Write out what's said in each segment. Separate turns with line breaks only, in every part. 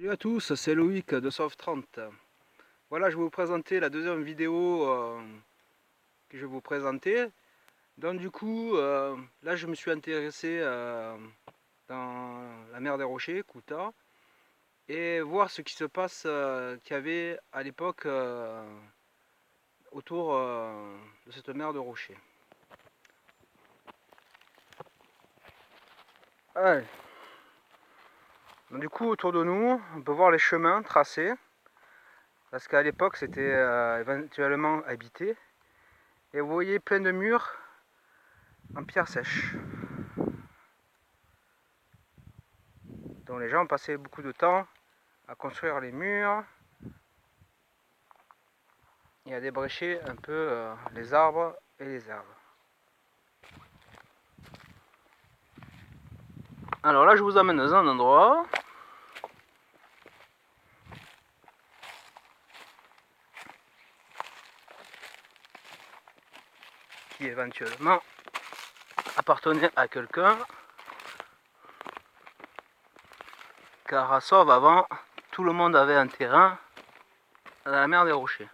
Salut à tous, c'est Loïc de Sauve30. Voilà, je vais vous présenter la deuxième vidéo que je vais vous présenter. Donc du coup, là je me suis intéressé dans la mer des Rochers, Kouta, et voir ce qui se passe, qu'il y avait à l'époque autour de cette mer de Rochers. Ouais. Donc, du coup, autour de nous, on peut voir les chemins tracés, parce qu'à l'époque c'était éventuellement habité. Et vous voyez plein de murs en pierre sèche. Donc les gens passaient beaucoup de temps à construire les murs et à débrécher un peu les arbres et les herbes. Alors là je vous amène dans un endroit qui éventuellement appartenait à quelqu'un, car à Sauve avant tout le monde avait un terrain dans la mer des Rochers.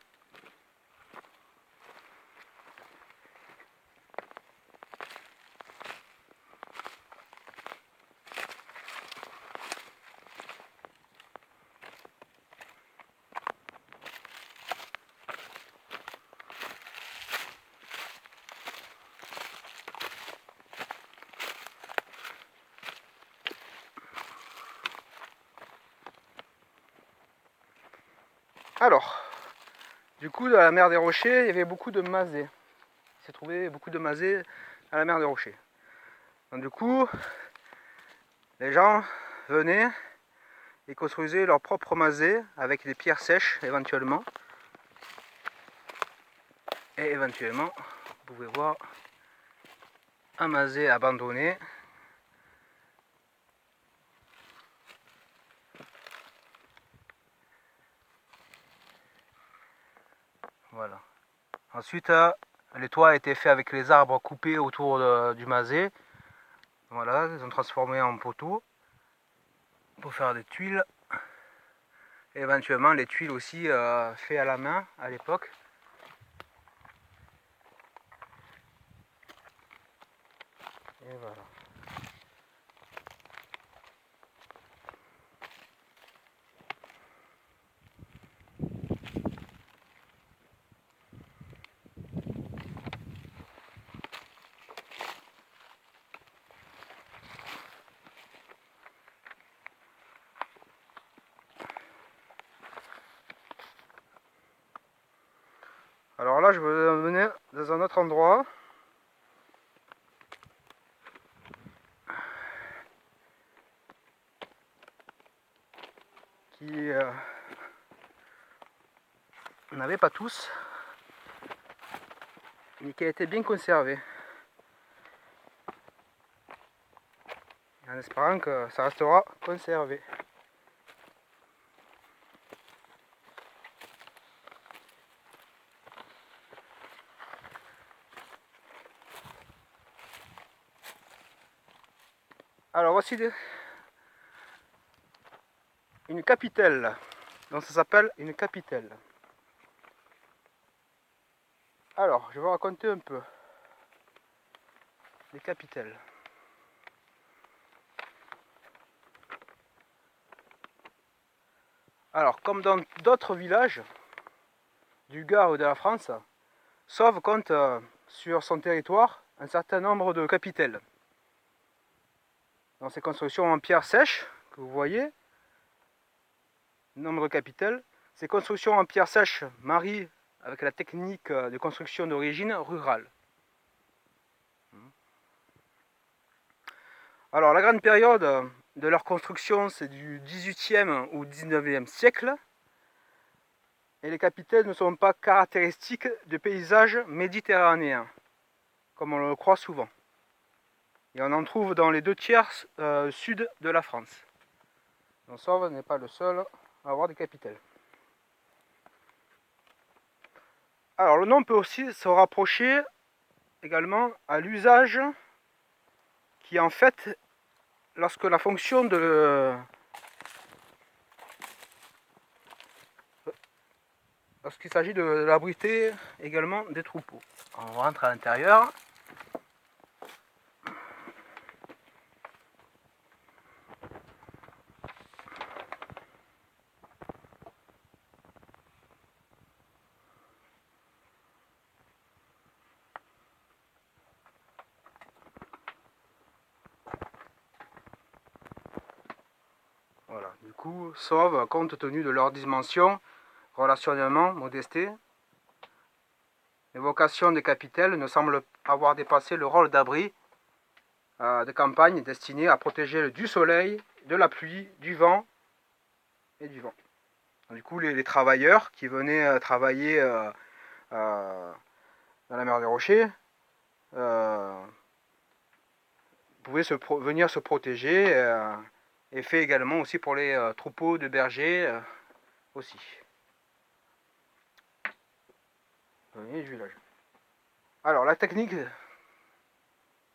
Alors, du coup, dans la mer des Rochers, il y avait beaucoup de masées. Il s'est trouvé beaucoup de masées à la mer des Rochers. Donc, du coup, les gens venaient et construisaient leur propre masée avec des pierres sèches éventuellement. Et éventuellement, vous pouvez voir un masé abandonné. Voilà. Ensuite, les toits étaient faits avec les arbres coupés autour du masé. Voilà, ils ont transformé en poteaux pour faire des tuiles. Et éventuellement, les tuiles aussi faites à la main à l'époque. Et voilà. Alors là, je vais vous emmener dans un autre endroit. Qui n'avait pas tous, mais qui a été bien conservé. En espérant que ça restera conservé. Alors voici une capitelle. Donc ça s'appelle une capitelle. Alors, je vais vous raconter un peu les capitelles. Alors, comme dans d'autres villages du Gard ou de la France, Sauve compte sur son territoire un certain nombre de capitelles. Dans ces constructions en pierre sèche que vous voyez, nombre de capitelles, ces constructions en pierre sèche marient avec la technique de construction d'origine rurale. Alors, la grande période de leur construction, c'est du XVIIIe ou XIXe siècle. Et les capitelles ne sont pas caractéristiques de paysages méditerranéens, comme on le croit souvent. Et on en trouve dans les 2/3 sud de la France. Donc Sauve n'est pas le seul à avoir des capitelles. Alors le nom peut aussi se rapprocher également à l'usage qui en fait, lorsque la fonction lorsqu'il s'agit de l'abriter également des troupeaux. On rentre à l'intérieur. Voilà, du coup, sauve compte tenu de leur dimension, relationnement, modesté. L'évocation des capitelles ne semble avoir dépassé le rôle d'abri de campagne destiné à protéger du soleil, de la pluie, du vent et du vent. Du coup, les travailleurs qui venaient travailler dans la mer des Rochers pouvaient venir se protéger et fait également aussi pour les troupeaux de bergers aussi. Du village. Alors, la technique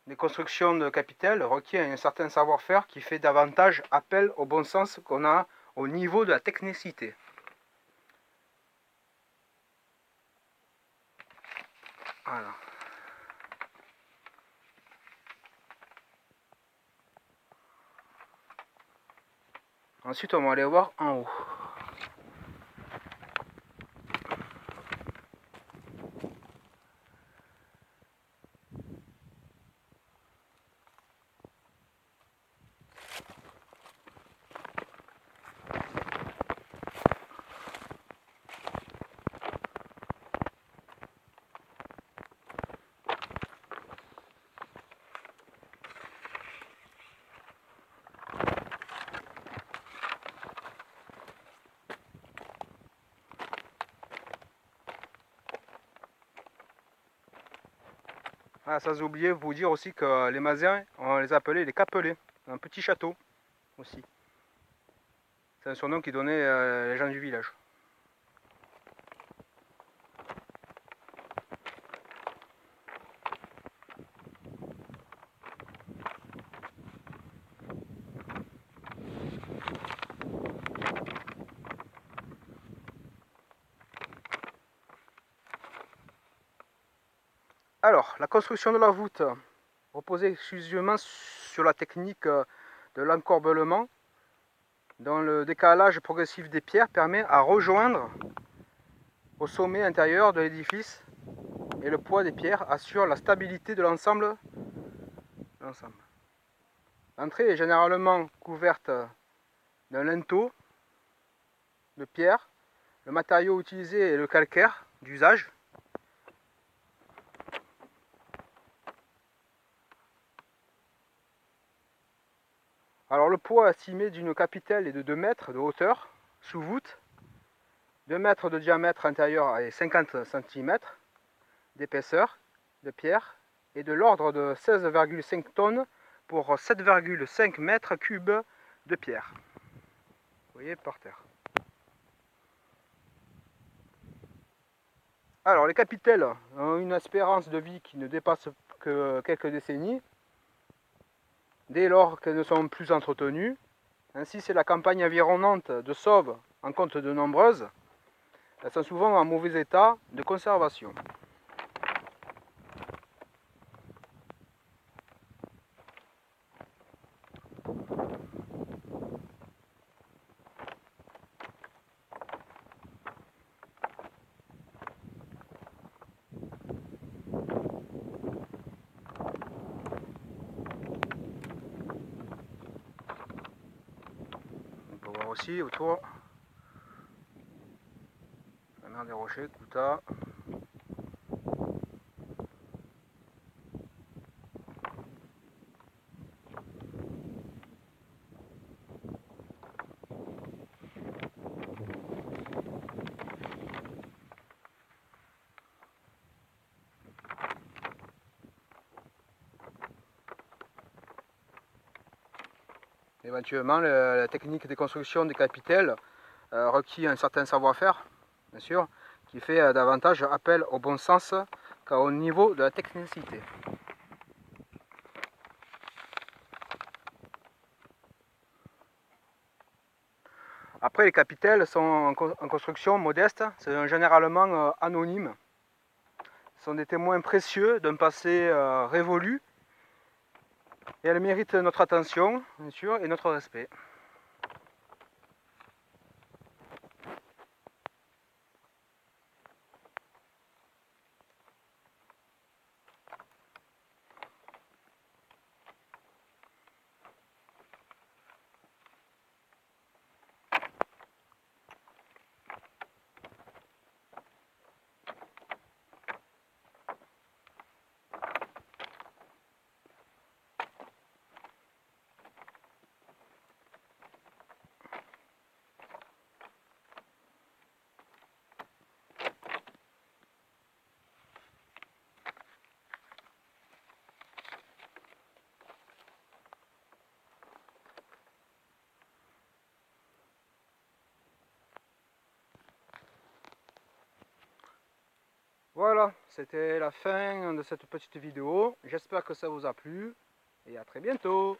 des constructions de capitales requiert un certain savoir-faire qui fait davantage appel au bon sens qu'on a au niveau de la technicité. Voilà. Ensuite, on va aller voir en haut. Ah, ça j'ai oublié de vous dire aussi que les Maziens, on les appelait les Capelets, un petit château aussi. C'est un surnom qui donnait les gens du village. Alors, la construction de la voûte reposait exclusivement sur la technique de l'encorbellement, dont le décalage progressif des pierres permet à rejoindre au sommet intérieur de l'édifice et le poids des pierres assure la stabilité de l'ensemble. L'entrée est généralement couverte d'un linteau de pierre. Le matériau utilisé est le calcaire d'usage. Alors le poids estimé d'une capitelle est de 2 mètres de hauteur sous voûte, 2 mètres de diamètre intérieur et 50 cm d'épaisseur de pierre et de l'ordre de 16,5 tonnes pour 7,5 mètres cubes de pierre. Vous voyez par terre. Alors les capitelles ont une espérance de vie qui ne dépasse que quelques décennies, dès lors qu'elles ne sont plus entretenues. Ainsi, c'est la campagne environnante de Sauve en compte de nombreuses. Elles sont souvent en mauvais état de conservation. On peut voir aussi autour la mer des Rochers, Kouta. Éventuellement, la technique de construction des capitelles requiert un certain savoir-faire, bien sûr, qui fait davantage appel au bon sens qu'au niveau de la technicité. Après, les capitelles sont en construction modeste, c'est généralement anonyme. Ce sont des témoins précieux d'un passé révolu, et elles méritent notre attention, bien sûr, et notre respect. Voilà, c'était la fin de cette petite vidéo. J'espère que ça vous a plu et à très bientôt.